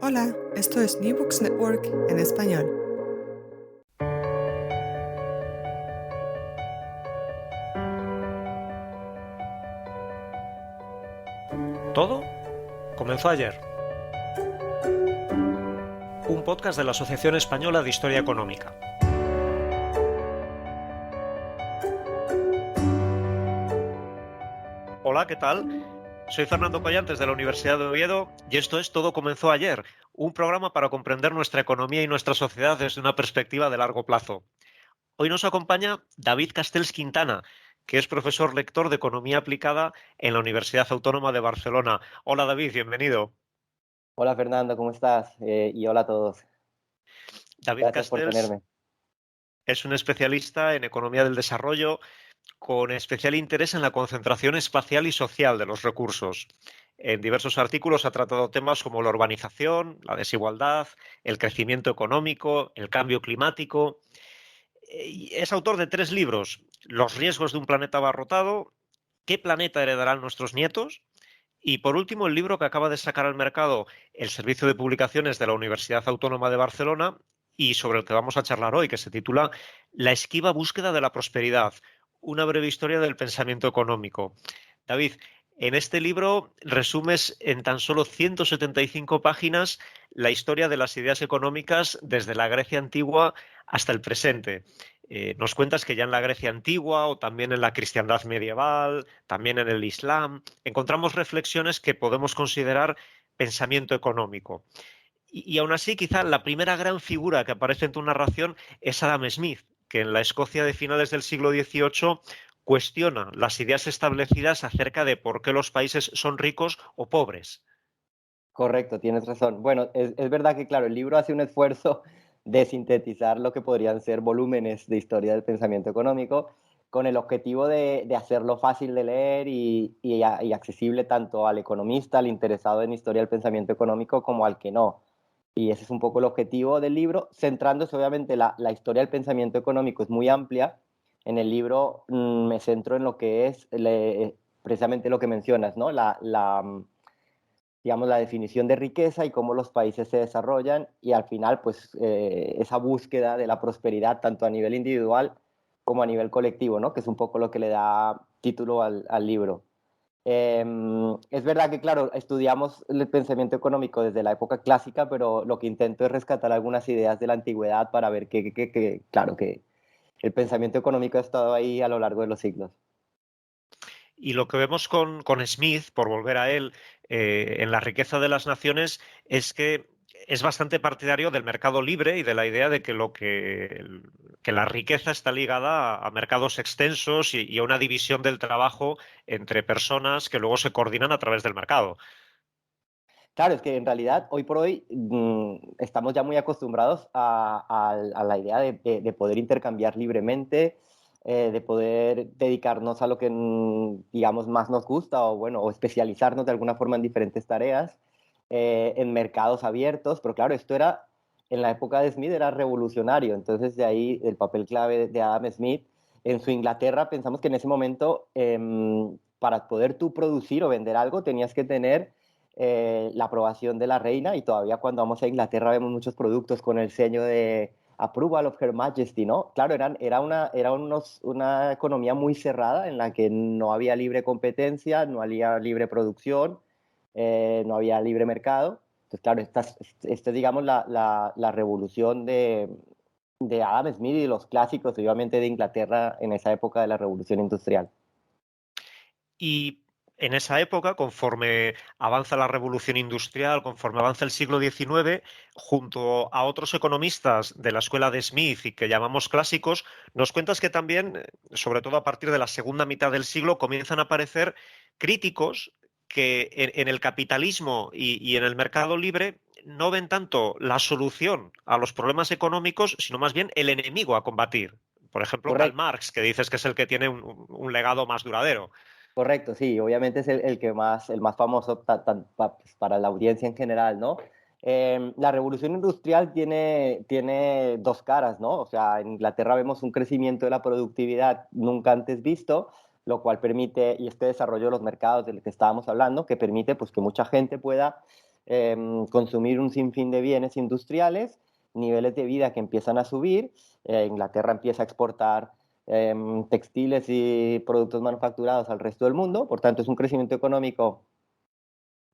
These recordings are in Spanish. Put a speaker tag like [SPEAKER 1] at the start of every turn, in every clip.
[SPEAKER 1] Hola, esto es New Books Network en español.
[SPEAKER 2] Todo comenzó ayer. Un podcast de la Asociación Española de Historia Económica. Hola, ¿qué tal? Soy Fernando Collantes de la Universidad de Oviedo y esto es Todo comenzó ayer, un programa para comprender nuestra economía y nuestra sociedad desde una perspectiva de largo plazo. Hoy nos acompaña David Castells Quintana, que es profesor lector de Economía Aplicada en la Universidad Autónoma de Barcelona. Hola David, bienvenido.
[SPEAKER 3] Hola Fernando, ¿cómo estás? Y hola a todos.
[SPEAKER 2] David
[SPEAKER 3] Gracias por
[SPEAKER 2] Castells
[SPEAKER 3] tenerme.
[SPEAKER 2] es un especialista en economía del desarrollo con especial interés en la concentración espacial y social de los recursos. En diversos artículos ha tratado temas como la urbanización, la desigualdad, el crecimiento económico, el cambio climático. Es autor de 3 libros: Los riesgos de un planeta abarrotado, ¿Qué planeta heredarán nuestros nietos? Y por último, el libro que acaba de sacar al mercado el Servicio de Publicaciones de la Universidad Autónoma de Barcelona y sobre el que vamos a charlar hoy, que se titula La esquiva búsqueda de la prosperidad, una breve historia del pensamiento económico. David, en este libro resumes en tan solo 175 páginas la historia de las ideas económicas desde la Grecia antigua hasta el presente. Nos cuentas que ya en la Grecia antigua o también en la cristiandad medieval, también en el Islam, encontramos reflexiones que podemos considerar pensamiento económico. Y aún así, quizá la primera gran figura que aparece en tu narración es Adam Smith, que en la Escocia de finales del siglo XVIII cuestiona las ideas establecidas acerca de por qué los países son ricos o pobres.
[SPEAKER 3] Correcto, tienes razón. Bueno, es verdad que, claro, el libro hace un esfuerzo de sintetizar lo que podrían ser volúmenes de historia del pensamiento económico con el objetivo de hacerlo fácil de leer y accesible tanto al economista, al interesado en historia del pensamiento económico, como al que no. Y ese es un poco el objetivo del libro, centrándose obviamente la historia del pensamiento económico es muy amplia. En el libro me centro en lo que es precisamente lo que mencionas, ¿no? Digamos, la definición de riqueza y cómo los países se desarrollan y al final, pues, esa búsqueda de la prosperidad tanto a nivel individual como a nivel colectivo, ¿no? Que es un poco lo que le da título al libro. Es verdad que, claro, estudiamos el pensamiento económico desde la época clásica, pero lo que intento es rescatar algunas ideas de la antigüedad para ver claro, que el pensamiento económico ha estado ahí a lo largo de los siglos.
[SPEAKER 2] Y lo que vemos con Smith, por volver a él, en La riqueza de las naciones, es que es bastante partidario del mercado libre y de la idea de que la riqueza está ligada a mercados extensos y a una división del trabajo entre personas que luego se coordinan a través del mercado.
[SPEAKER 3] Claro, es que en realidad hoy por hoy estamos ya muy acostumbrados a la idea de poder intercambiar libremente, de poder dedicarnos a lo que, digamos, más nos gusta o, bueno, o especializarnos de alguna forma en diferentes tareas, en mercados abiertos. Pero claro, esto era, en la época de Smith era revolucionario. Entonces, de ahí el papel clave de Adam Smith. En su Inglaterra, pensamos que en ese momento, para poder tú producir o vender algo, tenías que tener la aprobación de la reina y todavía cuando vamos a Inglaterra vemos muchos productos con el sello de Approval of Her Majesty, ¿no? Claro, una economía muy cerrada en la que no había libre competencia, no había libre producción, no había libre mercado. Entonces, claro, esta es, digamos, la revolución de Adam Smith y de los clásicos, obviamente, de Inglaterra en esa época de la revolución industrial.
[SPEAKER 2] Y en esa época, conforme avanza la revolución industrial, conforme avanza el siglo XIX, junto a otros economistas de la escuela de Smith y que llamamos clásicos, nos cuentas que también, sobre todo a partir de la segunda mitad del siglo, comienzan a aparecer críticos que en el capitalismo y en el mercado libre no ven tanto la solución a los problemas económicos, sino más bien el enemigo a combatir. Por ejemplo, Karl
[SPEAKER 3] Correcto.
[SPEAKER 2] Marx, que dices que es el que tiene un legado más duradero.
[SPEAKER 3] Correcto, sí, obviamente es el más famoso pues, para la audiencia en general, ¿no? La revolución industrial tiene dos caras, ¿no? O sea, en Inglaterra vemos un crecimiento de la productividad nunca antes visto, lo cual permite, y este desarrollo de los mercados del que estábamos hablando, que permite pues, que mucha gente pueda consumir un sinfín de bienes industriales, niveles de vida que empiezan a subir, Inglaterra empieza a exportar textiles y productos manufacturados al resto del mundo, por tanto es un crecimiento económico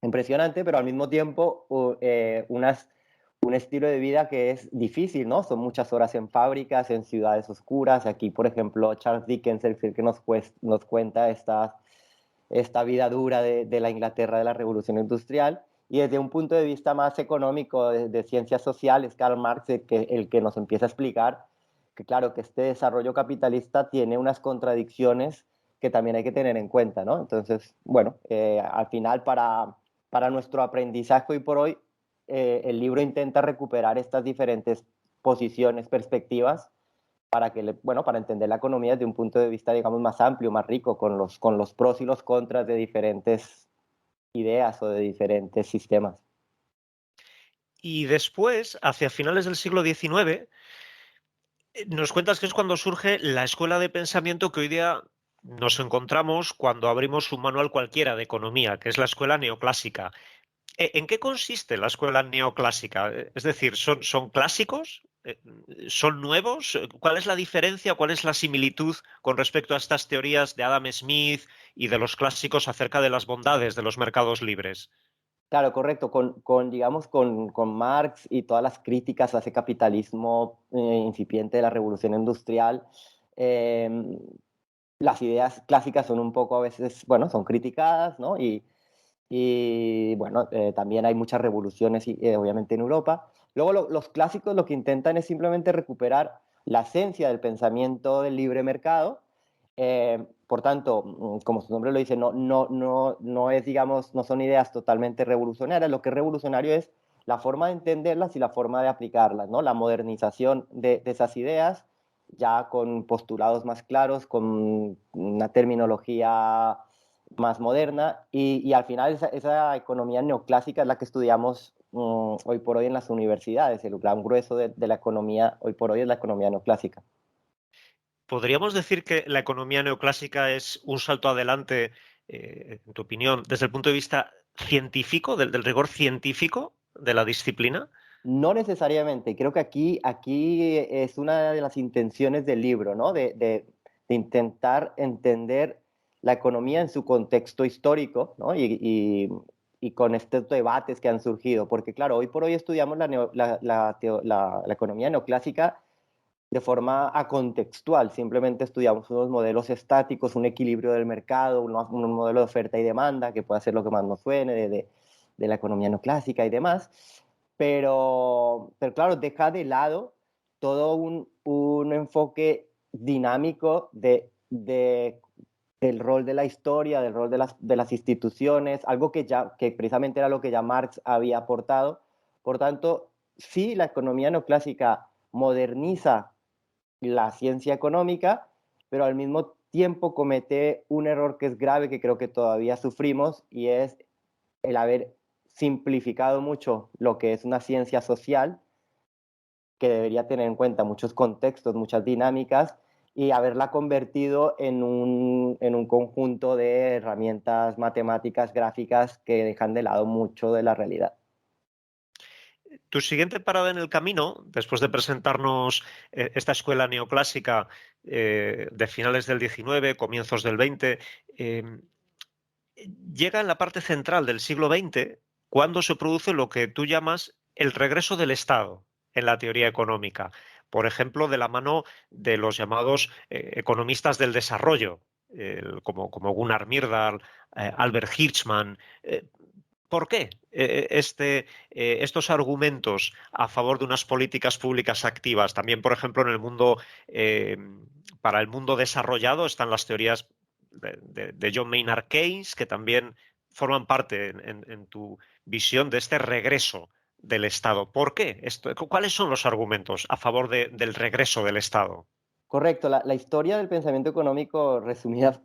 [SPEAKER 3] impresionante, pero al mismo tiempo un estilo de vida que es difícil, ¿no? Son muchas horas en fábricas, en ciudades oscuras. Aquí, por ejemplo, Charles Dickens, el que nos cuenta esta vida dura de la Inglaterra de la Revolución Industrial. Y desde un punto de vista más económico, de ciencias sociales, Karl Marx, el que nos empieza a explicar que, claro, que este desarrollo capitalista tiene unas contradicciones que también hay que tener en cuenta, ¿no? Entonces, bueno, al final para nuestro aprendizaje hoy por hoy, el libro intenta recuperar estas diferentes posiciones, perspectivas, para bueno, para entender la economía desde un punto de vista, digamos, más amplio, más rico, con los pros y los contras de diferentes ideas o de diferentes sistemas.
[SPEAKER 2] Y después, hacia finales del siglo XIX, nos cuentas que es cuando surge la escuela de pensamiento que hoy día nos encontramos cuando abrimos un manual cualquiera de economía, que es la escuela neoclásica. ¿En qué consiste la escuela neoclásica? Es decir, ¿son clásicos? ¿Son nuevos? ¿Cuál es la diferencia? ¿Cuál es la similitud con respecto a estas teorías de Adam Smith y de los clásicos acerca de las bondades de los mercados libres?
[SPEAKER 3] Claro, correcto. Digamos, con Marx y todas las críticas a ese capitalismo incipiente de la revolución industrial, eh, las ideas clásicas son un poco a veces, bueno, son criticadas, ¿no? Y bueno, también hay muchas revoluciones, obviamente, en Europa. Luego, los clásicos lo que intentan es simplemente recuperar la esencia del pensamiento del libre mercado. Por tanto, como su nombre lo dice, no es, digamos, no son ideas totalmente revolucionarias. Lo que es revolucionario es la forma de entenderlas y la forma de aplicarlas, ¿no? La modernización de esas ideas, ya con postulados más claros, con una terminología más moderna, y al final esa economía neoclásica es la que estudiamos hoy por hoy en las universidades. El gran grueso de la economía hoy por hoy es la economía neoclásica.
[SPEAKER 2] ¿Podríamos decir que la economía neoclásica es un salto adelante, en tu opinión, desde el punto de vista científico, del rigor científico de la disciplina?
[SPEAKER 3] No necesariamente, creo que aquí es una de las intenciones del libro, ¿no? De intentar entender la economía en su contexto histórico, ¿no? Y con estos debates que han surgido, porque claro, hoy por hoy estudiamos la economía neoclásica de forma acontextual, simplemente estudiamos unos modelos estáticos, un equilibrio del mercado, un modelo de oferta y demanda, que puede ser lo que más nos suene de la economía neoclásica y demás, pero claro, deja de lado todo un enfoque dinámico del rol de la historia, del rol de las instituciones, algo que precisamente era lo que ya Marx había aportado. Por tanto, sí, la economía neoclásica moderniza la ciencia económica, pero al mismo tiempo comete un error que es grave, que creo que todavía sufrimos, y es el haber simplificado mucho lo que es una ciencia social, que debería tener en cuenta muchos contextos, muchas dinámicas, y haberla convertido en un conjunto de herramientas matemáticas, gráficas, que dejan de lado mucho de la realidad.
[SPEAKER 2] Tu siguiente parada en el camino, después de presentarnos esta escuela neoclásica de finales del XIX, comienzos del XX, llega en la parte central del siglo XX, cuando se produce lo que tú llamas el regreso del Estado en la teoría económica. Por ejemplo, de la mano de los llamados economistas del desarrollo, como Gunnar Myrdal, Albert Hirschman. ¿Por qué estos argumentos a favor de unas políticas públicas activas? También, por ejemplo, en el mundo, para el mundo desarrollado están las teorías de John Maynard Keynes, que también forman parte en tu visión de este regreso del Estado. ¿Por qué? ¿Cuáles son los argumentos a favor del regreso del Estado?
[SPEAKER 3] Correcto, la historia del pensamiento económico, resumida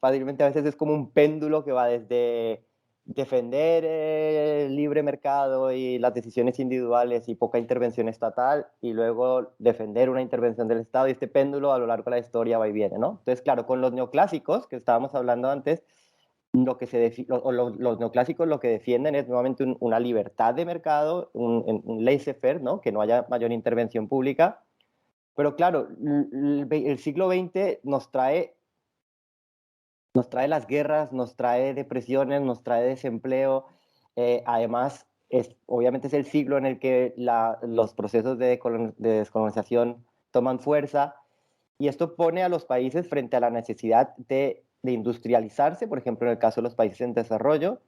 [SPEAKER 3] fácilmente, a veces es como un péndulo que va desde defender el libre mercado y las decisiones individuales y poca intervención estatal, y luego defender una intervención del Estado, y este péndulo a lo largo de la historia va y viene, ¿no? Entonces, claro, con los neoclásicos que estábamos hablando antes, lo que los neoclásicos lo que defienden es nuevamente una libertad de mercado, un laissez-faire, ¿no? Que no haya mayor intervención pública. Pero claro, el siglo XX nos trae las guerras, nos trae depresiones, nos trae desempleo. Además, obviamente es el siglo en el que los procesos de descolonización toman fuerza, y esto pone a los países frente a la necesidad de industrializarse, por ejemplo, en el caso de los países en desarrollo,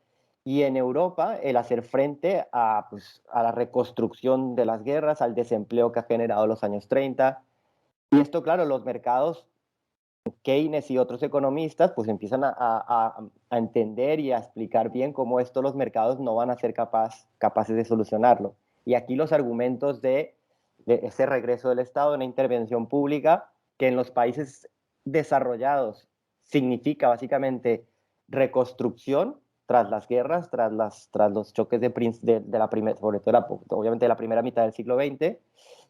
[SPEAKER 3] y en Europa el hacer frente pues, a la reconstrucción de las guerras, al desempleo que ha generado los años 30. Y esto, claro, los mercados, Keynes y otros economistas, pues empiezan a entender y a explicar bien cómo esto los mercados no van a ser capaces de solucionarlo. Y aquí los argumentos de ese regreso del Estado, una intervención pública, que en los países desarrollados significa básicamente reconstrucción tras las guerras, tras los choques de la primera, sobre todo obviamente de la primera mitad del siglo XX.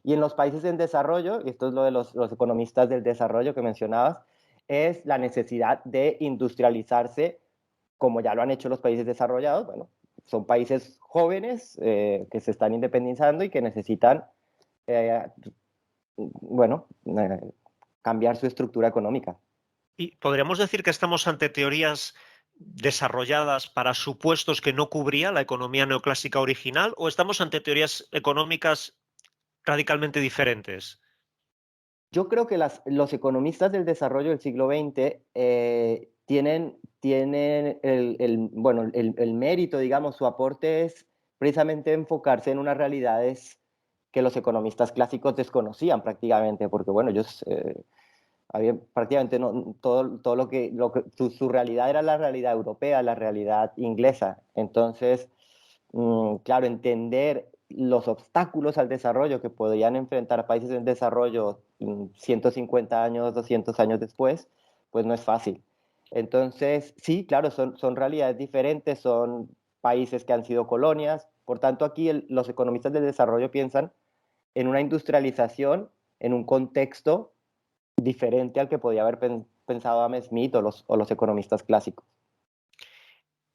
[SPEAKER 3] Y en los países en desarrollo, y esto es lo de los economistas del desarrollo que mencionabas, es la necesidad de industrializarse como ya lo han hecho los países desarrollados. Bueno, son países jóvenes que se están independizando y que necesitan, eh, bueno, cambiar su estructura económica.
[SPEAKER 2] ¿Y podríamos decir que estamos ante teorías desarrolladas para supuestos que no cubría la economía neoclásica original, o estamos ante teorías económicas radicalmente diferentes?
[SPEAKER 3] Yo creo que los economistas del desarrollo del siglo XX tienen bueno, el mérito, digamos, su aporte es precisamente enfocarse en unas realidades que los economistas clásicos desconocían prácticamente, porque bueno, ellos habían prácticamente todo su realidad era la realidad europea, la realidad inglesa. Entonces, claro, entender los obstáculos al desarrollo que podían enfrentar países en desarrollo 150 años, 200 años después, pues no es fácil. Entonces, sí, claro, son realidades diferentes, son países que han sido colonias. Por tanto, aquí los economistas del desarrollo piensan en una industrialización en un contexto diferente al que podía haber pensado Adam Smith o los economistas clásicos.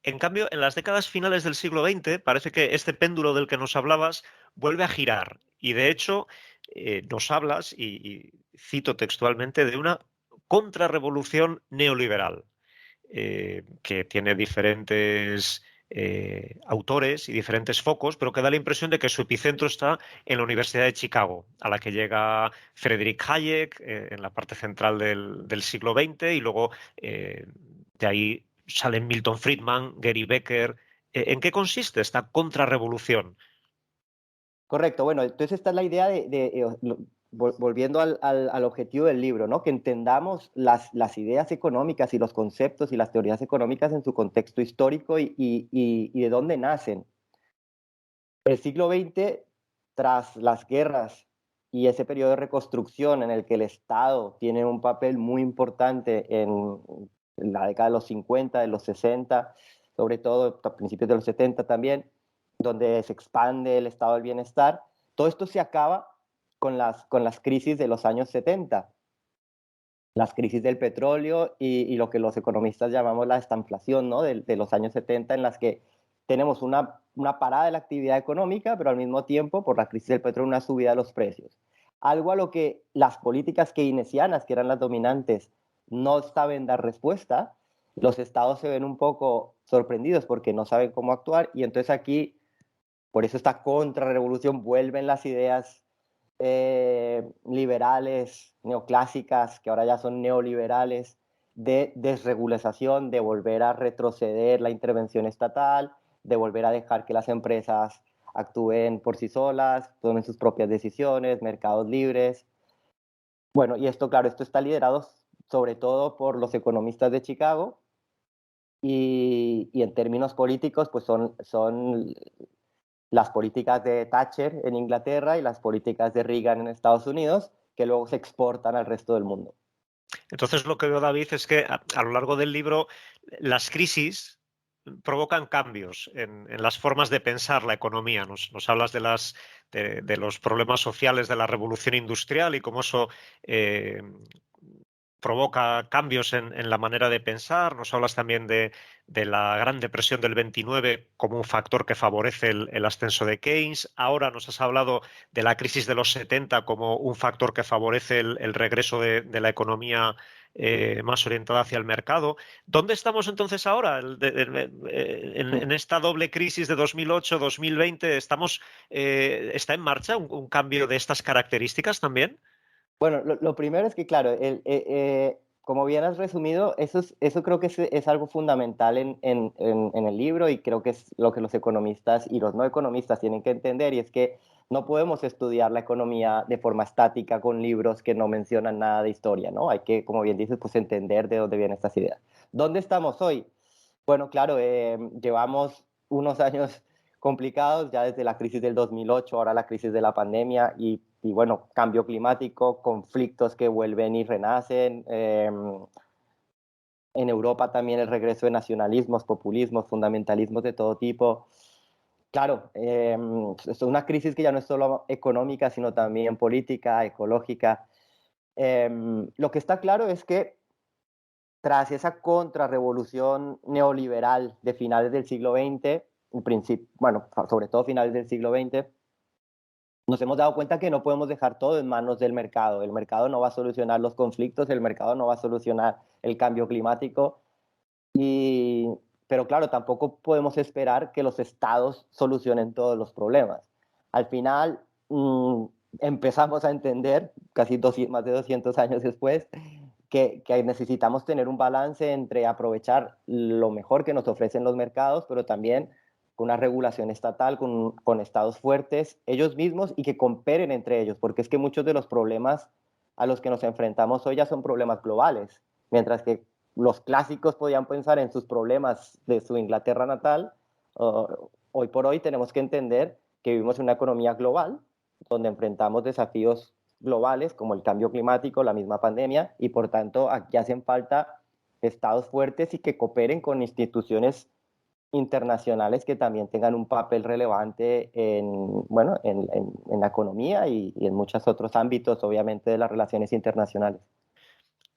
[SPEAKER 2] En cambio, en las décadas finales del siglo XX, parece que este péndulo del que nos hablabas vuelve a girar. Y de hecho, nos hablas, y cito textualmente, de una contrarrevolución neoliberal, que tiene diferentes autores y diferentes focos, pero que da la impresión de que su epicentro está en la Universidad de Chicago, a la que llega Friedrich Hayek en la parte central del siglo XX, y luego de ahí salen Milton Friedman, Gary Becker. ¿En qué consiste esta contrarrevolución?
[SPEAKER 3] Correcto, bueno, entonces esta es la idea volviendo al objetivo del libro, ¿no? Que entendamos las ideas económicas y los conceptos y las teorías económicas en su contexto histórico y de dónde nacen. El siglo XX, tras las guerras y ese periodo de reconstrucción en el que el Estado tiene un papel muy importante en la década de los 50, de los 60, sobre todo a principios de los 70 también, donde se expande el estado del bienestar, todo esto se acaba con las crisis de los años 70, las crisis del petróleo y lo que los economistas llamamos la estanflación, ¿no? De los años 70, en las que tenemos una parada de la actividad económica, pero al mismo tiempo, por la crisis del petróleo, una subida de los precios. Algo a lo que las políticas keynesianas, que eran las dominantes, no saben dar respuesta. Los estados se ven un poco sorprendidos porque no saben cómo actuar, y entonces aquí, por eso esta contrarrevolución, vuelven las ideas liberales, neoclásicas, que ahora ya son neoliberales, de desregulación, de volver a retroceder la intervención estatal, de volver a dejar que las empresas actúen por sí solas, tomen sus propias decisiones, mercados libres. Bueno, y esto, claro, esto está liderado sobre todo por los economistas de Chicago, y en términos políticos, pues son las políticas de Thatcher en Inglaterra y las políticas de Reagan en Estados Unidos, que luego se exportan al resto del mundo.
[SPEAKER 2] Entonces, lo que veo, David, es que a lo largo del libro las crisis provocan cambios en las formas de pensar la economía. Nos hablas de los problemas sociales de la revolución industrial y cómo eso provoca cambios en la manera de pensar. Nos hablas también de la Gran Depresión del 29 como un factor que favorece el ascenso de Keynes. Ahora nos has hablado de la crisis de los 70 como un factor que favorece el regreso de la economía más orientada hacia el mercado. ¿Dónde estamos entonces ahora? En esta doble crisis de 2008-2020, ¿está en marcha un cambio de estas características también?
[SPEAKER 3] Bueno, lo primero es que, claro, como bien has resumido, eso creo que es algo fundamental en el libro, y creo que es lo que los economistas y los no economistas tienen que entender, y es que no podemos estudiar la economía de forma estática con libros que no mencionan nada de historia, ¿no? Hay que, como bien dices, pues entender de dónde vienen estas ideas. ¿Dónde estamos hoy? Bueno, claro, llevamos unos años complicados, ya desde la crisis del 2008, ahora la crisis de la pandemia, y bueno, cambio climático, conflictos que vuelven y renacen. En Europa también el regreso de nacionalismos, populismos, fundamentalismos de todo tipo. Claro, es una crisis que ya no es solo económica, sino también política, ecológica. Lo que está claro es que tras esa contrarrevolución neoliberal de finales del siglo XX, bueno, sobre todo finales del siglo XX, nos hemos dado cuenta que no podemos dejar todo en manos del mercado. El mercado no va a solucionar los conflictos, el mercado no va a solucionar el cambio climático, pero claro, tampoco podemos esperar que los estados solucionen todos los problemas. Al final, empezamos a entender, más de 200 años después, que necesitamos tener un balance entre aprovechar lo mejor que nos ofrecen los mercados, pero también una regulación estatal, con estados fuertes ellos mismos y que cooperen entre ellos, porque es que muchos de los problemas a los que nos enfrentamos hoy ya son problemas globales, mientras que los clásicos podían pensar en sus problemas de su Inglaterra natal. Hoy por hoy tenemos que entender que vivimos en una economía global, donde enfrentamos desafíos globales como el cambio climático, la misma pandemia, y por tanto aquí hacen falta estados fuertes y que cooperen con instituciones internacionales que también tengan un papel relevante bueno, en la economía y en muchos otros ámbitos, obviamente, de las relaciones internacionales.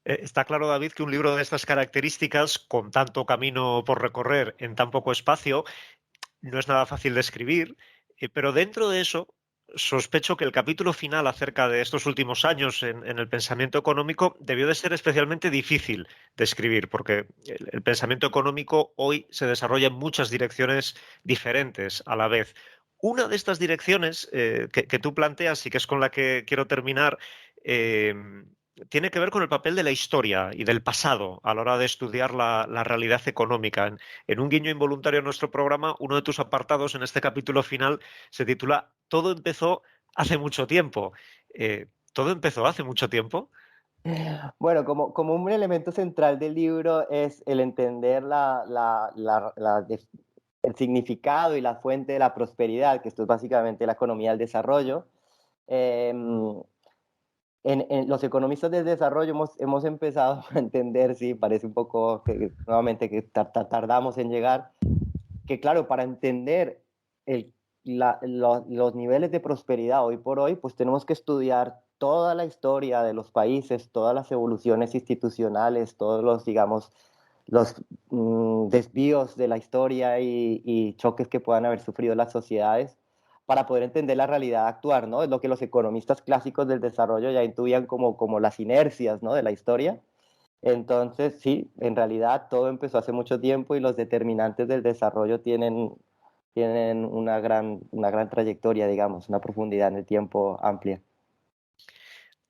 [SPEAKER 2] Está claro, David, que un libro de estas características, con tanto camino por recorrer en tan poco espacio, no es nada fácil de escribir, pero dentro de eso, sospecho que el capítulo final acerca de estos últimos años en el pensamiento económico debió de ser especialmente difícil de escribir, porque el pensamiento económico hoy se desarrolla en muchas direcciones diferentes a la vez. Una de estas direcciones que tú planteas y que es con la que quiero terminar, tiene que ver con el papel de la historia y del pasado a la hora de estudiar la realidad económica. En un guiño involuntario a nuestro programa, uno de tus apartados en este capítulo final se titula Todo empezó hace mucho tiempo. ¿Todo empezó hace mucho tiempo?
[SPEAKER 3] Bueno, como un elemento central del libro es el entender el significado y la fuente de la prosperidad, que esto es básicamente la economía del desarrollo. Los economistas del desarrollo hemos empezado a entender, sí, parece un poco nuevamente que tardamos en llegar, que claro, para entender los niveles de prosperidad hoy por hoy, pues tenemos que estudiar toda la historia de los países, todas las evoluciones institucionales, todos los, digamos, los desvíos de la historia y choques que puedan haber sufrido las sociedades, para poder entender la realidad actual, ¿no? Es lo que los economistas clásicos del desarrollo ya intuían como las inercias, ¿no?, de la historia. Entonces, sí, en realidad todo empezó hace mucho tiempo y los determinantes del desarrollo tienen una gran trayectoria, digamos, una profundidad en el tiempo amplia.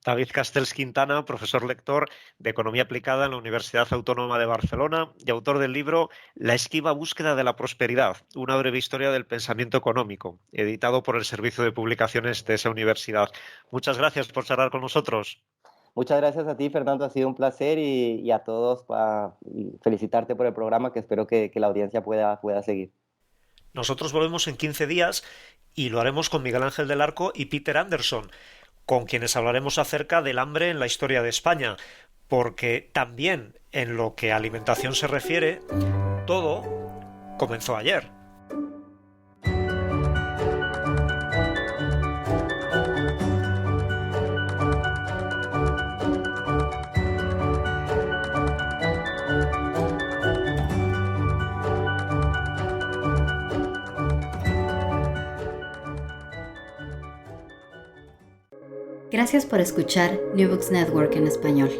[SPEAKER 2] David Castells Quintana, profesor lector de Economía Aplicada en la Universidad Autónoma de Barcelona y autor del libro La esquiva búsqueda de la prosperidad, una breve historia del pensamiento económico, editado por el Servicio de Publicaciones de esa universidad. Muchas gracias por charlar con nosotros.
[SPEAKER 3] Muchas gracias a ti, Fernando, ha sido un placer, y a todos felicitarte por el programa, que espero que la audiencia pueda seguir.
[SPEAKER 2] Nosotros volvemos en 15 días y lo haremos con Miguel Ángel del Arco y Peter Anderson, con quienes hablaremos acerca del hambre en la historia de España, porque también en lo que a alimentación se refiere, todo comenzó ayer.
[SPEAKER 4] Gracias por escuchar New Books Network en español.